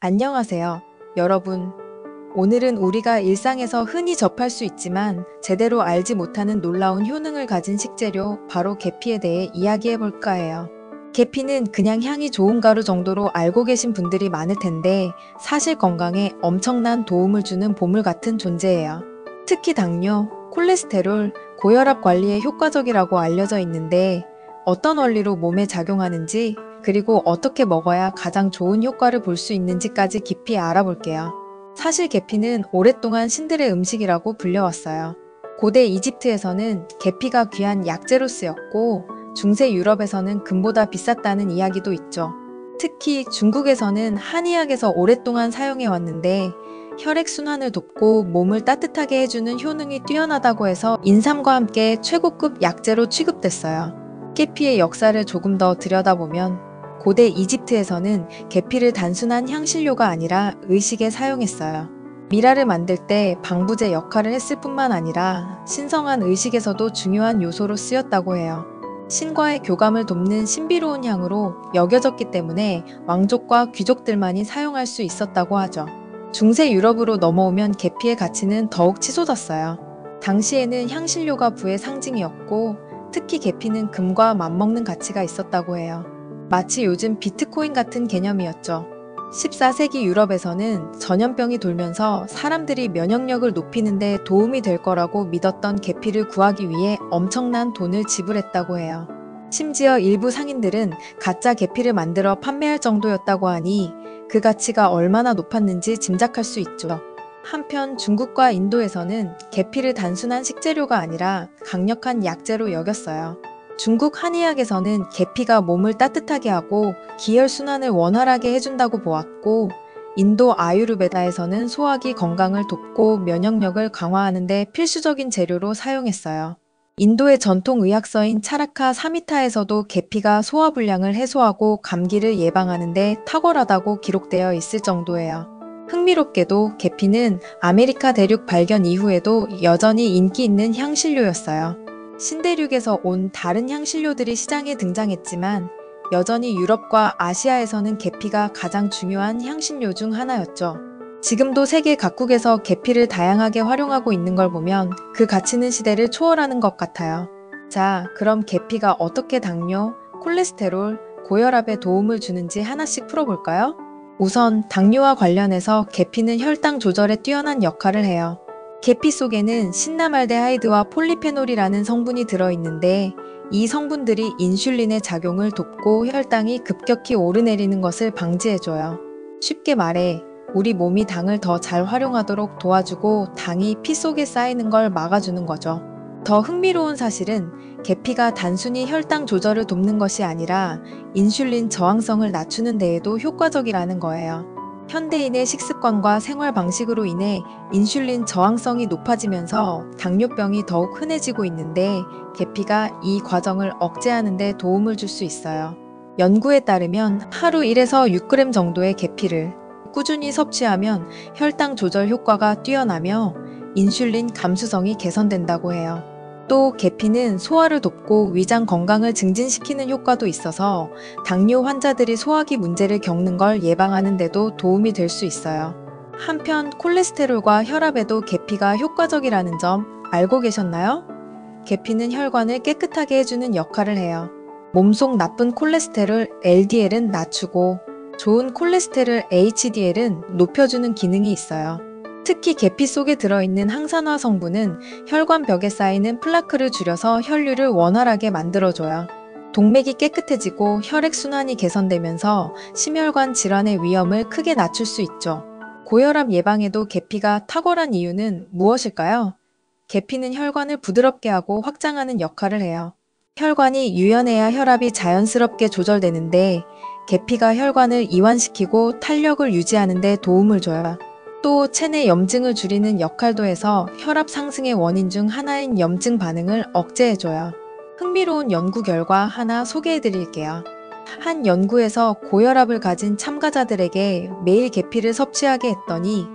안녕하세요, 여러분. 오늘은 우리가 일상에서 흔히 접할 수 있지만 제대로 알지 못하는 놀라운 효능을 가진 식재료, 바로 계피에 대해 이야기해 볼까 해요. 계피는 그냥 향이 좋은 가루 정도로 알고 계신 분들이 많을 텐데 사실 건강에 엄청난 도움을 주는 보물 같은 존재예요. 특히 당뇨, 콜레스테롤, 고혈압 관리에 효과적이라고 알려져 있는데 어떤 원리로 몸에 작용하는지, 그리고 어떻게 먹어야 가장 좋은 효과를 볼 수 있는지까지 깊이 알아볼게요. 사실 계피는 오랫동안 신들의 음식이라고 불려왔어요. 고대 이집트에서는 계피가 귀한 약재로 쓰였고, 중세 유럽에서는 금보다 비쌌다는 이야기도 있죠. 특히 중국에서는 한의학에서 오랫동안 사용해 왔는데, 혈액순환을 돕고 몸을 따뜻하게 해주는 효능이 뛰어나다고 해서 인삼과 함께 최고급 약재로 취급됐어요. 계피의 역사를 조금 더 들여다보면 고대 이집트에서는 계피를 단순한 향신료가 아니라 의식에 사용했어요. 미라를 만들 때 방부제 역할을 했을 뿐만 아니라 신성한 의식에서도 중요한 요소로 쓰였다고 해요. 신과의 교감을 돕는 신비로운 향으로 여겨졌기 때문에 왕족과 귀족들만이 사용할 수 있었다고 하죠. 중세 유럽으로 넘어오면 계피의 가치는 더욱 치솟았어요. 당시에는 향신료가 부의 상징이었고, 특히 계피는 금과 맞먹는 가치가 있었다고 해요. 마치 요즘 비트코인 같은 개념이었죠. 14세기 유럽에서는 전염병이 돌면서 사람들이 면역력을 높이는 데 도움이 될 거라고 믿었던 계피를 구하기 위해 엄청난 돈을 지불했다고 해요. 심지어 일부 상인들은 가짜 계피를 만들어 판매할 정도였다고 하니 그 가치가 얼마나 높았는지 짐작할 수 있죠. 한편 중국과 인도에서는 계피를 단순한 식재료가 아니라 강력한 약재로 여겼어요. 중국 한의학에서는 계피가 몸을 따뜻하게 하고 기혈순환을 원활하게 해준다고 보았고, 인도 아유르베다에서는 소화기 건강을 돕고 면역력을 강화하는 데 필수적인 재료로 사용했어요. 인도의 전통 의학서인 차라카 사미타에서도 계피가 소화불량을 해소하고 감기를 예방하는 데 탁월하다고 기록되어 있을 정도예요. 흥미롭게도 계피는 아메리카 대륙 발견 이후에도 여전히 인기 있는 향신료였어요. 신대륙에서 온 다른 향신료들이 시장에 등장했지만 여전히 유럽과 아시아에서는 계피가 가장 중요한 향신료 중 하나였죠. 지금도 세계 각국에서 계피를 다양하게 활용하고 있는 걸 보면 그 가치는 시대를 초월하는 것 같아요. 자, 그럼 계피가 어떻게 당뇨, 콜레스테롤, 고혈압에 도움을 주는지 하나씩 풀어볼까요? 우선 당뇨와 관련해서 계피는 혈당 조절에 뛰어난 역할을 해요. 계피 속에는 신라말데하이드와 폴리페놀이라는 성분이 들어있는데, 이 성분들이 인슐린의 작용을 돕고 혈당이 급격히 오르내리는 것을 방지해줘요. 쉽게 말해 우리 몸이 당을 더 잘 활용하도록 도와주고 당이 피 속에 쌓이는 걸 막아주는 거죠. 더 흥미로운 사실은 계피가 단순히 혈당 조절을 돕는 것이 아니라 인슐린 저항성을 낮추는 데에도 효과적이라는 거예요. 현대인의 식습관과 생활 방식으로 인해 인슐린 저항성이 높아지면서 당뇨병이 더욱 흔해지고 있는데, 계피가 이 과정을 억제하는 데 도움을 줄 수 있어요. 연구에 따르면 하루 1에서 6g 정도의 계피를 꾸준히 섭취하면 혈당 조절 효과가 뛰어나며 인슐린 감수성이 개선된다고 해요. 또 계피는 소화를 돕고 위장 건강을 증진시키는 효과도 있어서 당뇨 환자들이 소화기 문제를 겪는 걸 예방하는 데도 도움이 될 수 있어요. 한편 콜레스테롤과 혈압에도 계피가 효과적이라는 점 알고 계셨나요? 계피는 혈관을 깨끗하게 해주는 역할을 해요. 몸속 나쁜 콜레스테롤 LDL은 낮추고 좋은 콜레스테롤 HDL은 높여주는 기능이 있어요. 특히 계피 속에 들어있는 항산화 성분은 혈관벽에 쌓이는 플라크를 줄여서 혈류를 원활하게 만들어줘요. 동맥이 깨끗해지고 혈액순환이 개선되면서 심혈관 질환의 위험을 크게 낮출 수 있죠. 고혈압 예방에도 계피가 탁월한 이유는 무엇일까요? 계피는 혈관을 부드럽게 하고 확장하는 역할을 해요. 혈관이 유연해야 혈압이 자연스럽게 조절되는데, 계피가 혈관을 이완시키고 탄력을 유지하는 데 도움을 줘요. 또 체내 염증을 줄이는 역할도 해서 혈압 상승의 원인 중 하나인 염증 반응을 억제해줘요. 흥미로운 연구 결과 하나 소개해드릴게요. 한 연구에서 고혈압을 가진 참가자들에게 매일 계피를 섭취하게 했더니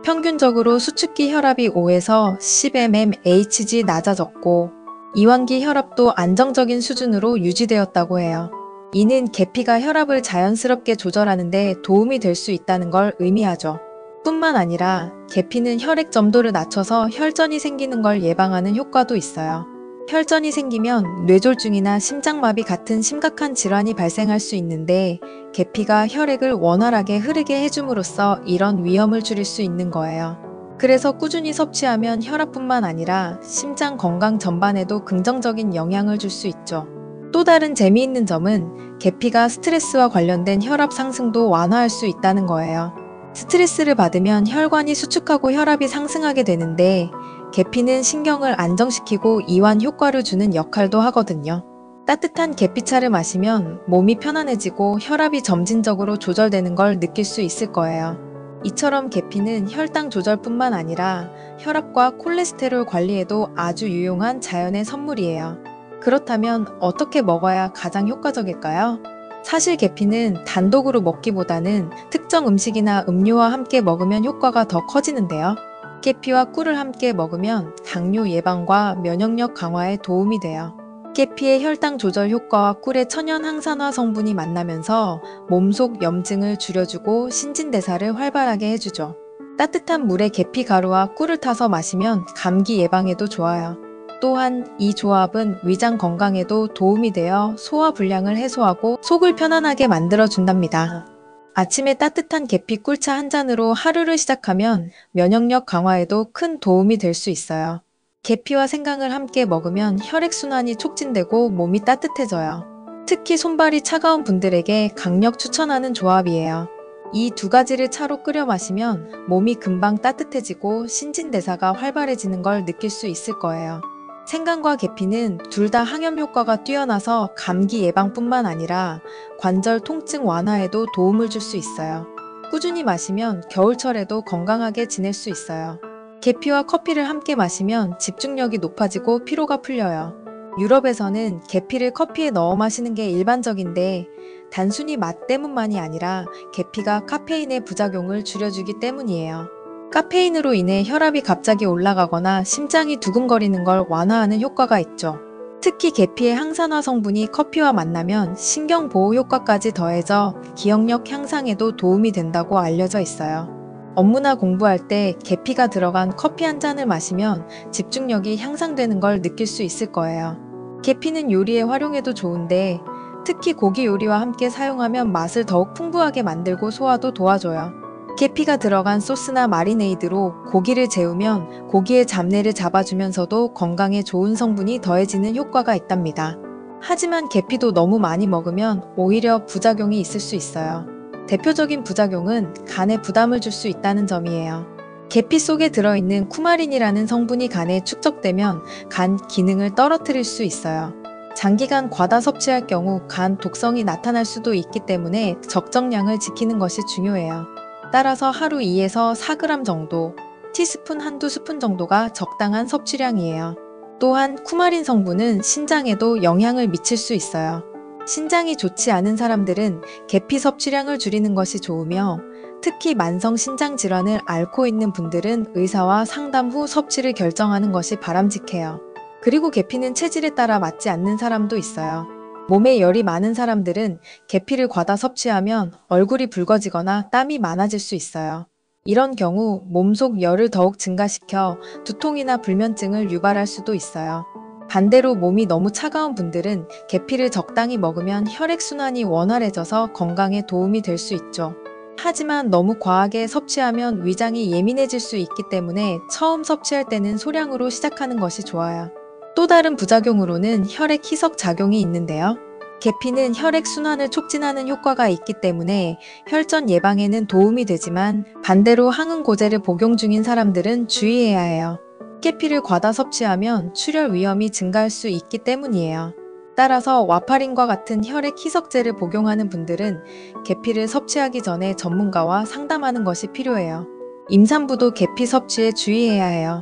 평균적으로 수축기 혈압이 5에서 10mmHg 낮아졌고, 이완기 혈압도 안정적인 수준으로 유지되었다고 해요. 이는 계피가 혈압을 자연스럽게 조절하는 데 도움이 될 수 있다는 걸 의미하죠. 뿐만 아니라 계피는 혈액 점도를 낮춰서 혈전이 생기는 걸 예방하는 효과도 있어요. 혈전이 생기면 뇌졸중이나 심장마비 같은 심각한 질환이 발생할 수 있는데 계피가 혈액을 원활하게 흐르게 해줌으로써 이런 위험을 줄일 수 있는 거예요. 그래서 꾸준히 섭취하면 혈압뿐만 아니라 심장 건강 전반에도 긍정적인 영향을 줄 수 있죠. 또 다른 재미있는 점은 계피가 스트레스와 관련된 혈압 상승도 완화할 수 있다는 거예요. 스트레스를 받으면 혈관이 수축하고 혈압이 상승하게 되는데 계피는 신경을 안정시키고 이완 효과를 주는 역할도 하거든요. 따뜻한 계피차를 마시면 몸이 편안해지고 혈압이 점진적으로 조절되는 걸 느낄 수 있을 거예요. 이처럼 계피는 혈당 조절뿐만 아니라 혈압과 콜레스테롤 관리에도 아주 유용한 자연의 선물이에요. 그렇다면 어떻게 먹어야 가장 효과적일까요? 사실 계피는 단독으로 먹기보다는 특정 음식이나 음료와 함께 먹으면 효과가 더 커지는데요. 계피와 꿀을 함께 먹으면 당뇨 예방과 면역력 강화에 도움이 돼요. 계피의 혈당 조절 효과와 꿀의 천연 항산화 성분이 만나면서 몸속 염증을 줄여주고 신진대사를 활발하게 해주죠. 따뜻한 물에 계피 가루와 꿀을 타서 마시면 감기 예방에도 좋아요. 또한 이 조합은 위장 건강에도 도움이 되어 소화 불량을 해소하고 속을 편안하게 만들어 준답니다. 아침에 따뜻한 계피 꿀차 한 잔으로 하루를 시작하면 면역력 강화에도 큰 도움이 될 수 있어요. 계피와 생강을 함께 먹으면 혈액순환이 촉진되고 몸이 따뜻해져요. 특히 손발이 차가운 분들에게 강력 추천하는 조합이에요. 이 두 가지를 차로 끓여 마시면 몸이 금방 따뜻해지고 신진대사가 활발해지는 걸 느낄 수 있을 거예요. 생강과 계피는 둘 다 항염 효과가 뛰어나서 감기 예방뿐만 아니라 관절 통증 완화에도 도움을 줄 수 있어요. 꾸준히 마시면 겨울철에도 건강하게 지낼 수 있어요. 계피와 커피를 함께 마시면 집중력이 높아지고 피로가 풀려요. 유럽에서는 계피를 커피에 넣어 마시는 게 일반적인데 단순히 맛 때문만이 아니라 계피가 카페인의 부작용을 줄여주기 때문이에요. 카페인으로 인해 혈압이 갑자기 올라가거나 심장이 두근거리는 걸 완화하는 효과가 있죠. 특히 계피의 항산화 성분이 커피와 만나면 신경 보호 효과까지 더해져 기억력 향상에도 도움이 된다고 알려져 있어요. 업무나 공부할 때 계피가 들어간 커피 한 잔을 마시면 집중력이 향상되는 걸 느낄 수 있을 거예요. 계피는 요리에 활용해도 좋은데 특히 고기 요리와 함께 사용하면 맛을 더욱 풍부하게 만들고 소화도 도와줘요. 계피가 들어간 소스나 마리네이드로 고기를 재우면 고기의 잡내를 잡아주면서도 건강에 좋은 성분이 더해지는 효과가 있답니다. 하지만 계피도 너무 많이 먹으면 오히려 부작용이 있을 수 있어요. 대표적인 부작용은 간에 부담을 줄 수 있다는 점이에요. 계피 속에 들어있는 쿠마린이라는 성분이 간에 축적되면 간 기능을 떨어뜨릴 수 있어요. 장기간 과다 섭취할 경우 간 독성이 나타날 수도 있기 때문에 적정량을 지키는 것이 중요해요. 따라서 하루 2에서 4g 정도, 티스푼 한두 스푼 정도가 적당한 섭취량이에요. 또한 쿠마린 성분은 신장에도 영향을 미칠 수 있어요. 신장이 좋지 않은 사람들은 계피 섭취량을 줄이는 것이 좋으며 특히 만성 신장 질환을 앓고 있는 분들은 의사와 상담 후 섭취를 결정하는 것이 바람직해요. 그리고 계피는 체질에 따라 맞지 않는 사람도 있어요. 몸에 열이 많은 사람들은 계피를 과다 섭취하면 얼굴이 붉어지거나 땀이 많아질 수 있어요. 이런 경우 몸속 열을 더욱 증가시켜 두통이나 불면증을 유발할 수도 있어요. 반대로 몸이 너무 차가운 분들은 계피를 적당히 먹으면 혈액순환이 원활해져서 건강에 도움이 될 수 있죠. 하지만 너무 과하게 섭취하면 위장이 예민해질 수 있기 때문에 처음 섭취할 때는 소량으로 시작하는 것이 좋아요. 또 다른 부작용으로는 혈액 희석 작용이 있는데요. 계피는 혈액 순환을 촉진하는 효과가 있기 때문에 혈전 예방에는 도움이 되지만 반대로 항응고제를 복용 중인 사람들은 주의해야 해요. 계피를 과다 섭취하면 출혈 위험이 증가할 수 있기 때문이에요. 따라서 와파린과 같은 혈액 희석제를 복용하는 분들은 계피를 섭취하기 전에 전문가와 상담하는 것이 필요해요. 임산부도 계피 섭취에 주의해야 해요.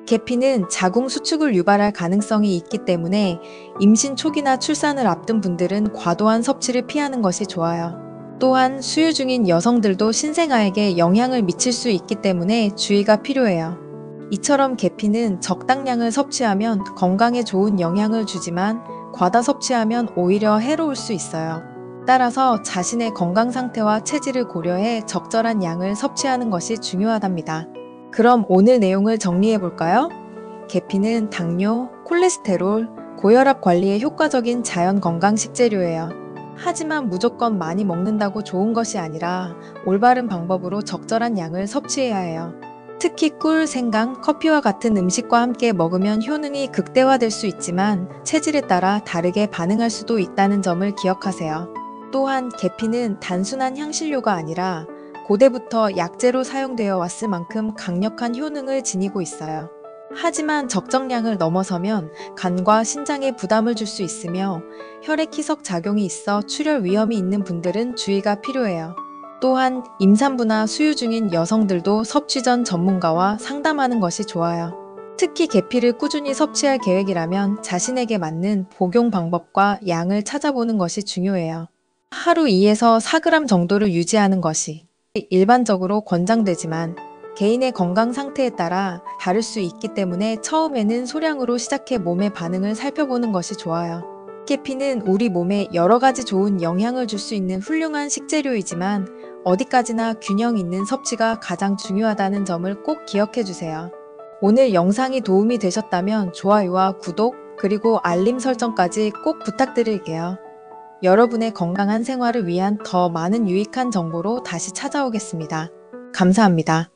계피는 자궁 수축을 유발할 가능성이 있기 때문에 임신 초기나 출산을 앞둔 분들은 과도한 섭취를 피하는 것이 좋아요. 또한 수유 중인 여성들도 신생아에게 영향을 미칠 수 있기 때문에 주의가 필요해요. 이처럼 계피는 적당량을 섭취하면 건강에 좋은 영향을 주지만 과다 섭취하면 오히려 해로울 수 있어요. 따라서 자신의 건강 상태와 체질을 고려해 적절한 양을 섭취하는 것이 중요하답니다. 그럼 오늘 내용을 정리해 볼까요? 계피는 당뇨, 콜레스테롤, 고혈압 관리에 효과적인 자연 건강 식재료예요. 하지만 무조건 많이 먹는다고 좋은 것이 아니라 올바른 방법으로 적절한 양을 섭취해야 해요. 특히 꿀, 생강, 커피와 같은 음식과 함께 먹으면 효능이 극대화될 수 있지만 체질에 따라 다르게 반응할 수도 있다는 점을 기억하세요. 또한 계피는 단순한 향신료가 아니라 고대부터 약재로 사용되어 왔을 만큼 강력한 효능을 지니고 있어요. 하지만 적정량을 넘어서면 간과 신장에 부담을 줄 수 있으며 혈액희석 작용이 있어 출혈 위험이 있는 분들은 주의가 필요해요. 또한 임산부나 수유 중인 여성들도 섭취 전 전문가와 상담하는 것이 좋아요. 특히 계피를 꾸준히 섭취할 계획이라면 자신에게 맞는 복용 방법과 양을 찾아보는 것이 중요해요. 하루 2에서 4g 정도를 유지하는 것이 일반적으로 권장되지만 개인의 건강 상태에 따라 다를 수 있기 때문에 처음에는 소량으로 시작해 몸의 반응을 살펴보는 것이 좋아요. 계피는 우리 몸에 여러 가지 좋은 영향을 줄 수 있는 훌륭한 식재료이지만 어디까지나 균형 있는 섭취가 가장 중요하다는 점을 꼭 기억해 주세요. 오늘 영상이 도움이 되셨다면 좋아요와 구독, 그리고 알림 설정까지 꼭 부탁드릴게요. 여러분의 건강한 생활을 위한 더 많은 유익한 정보로 다시 찾아오겠습니다. 감사합니다.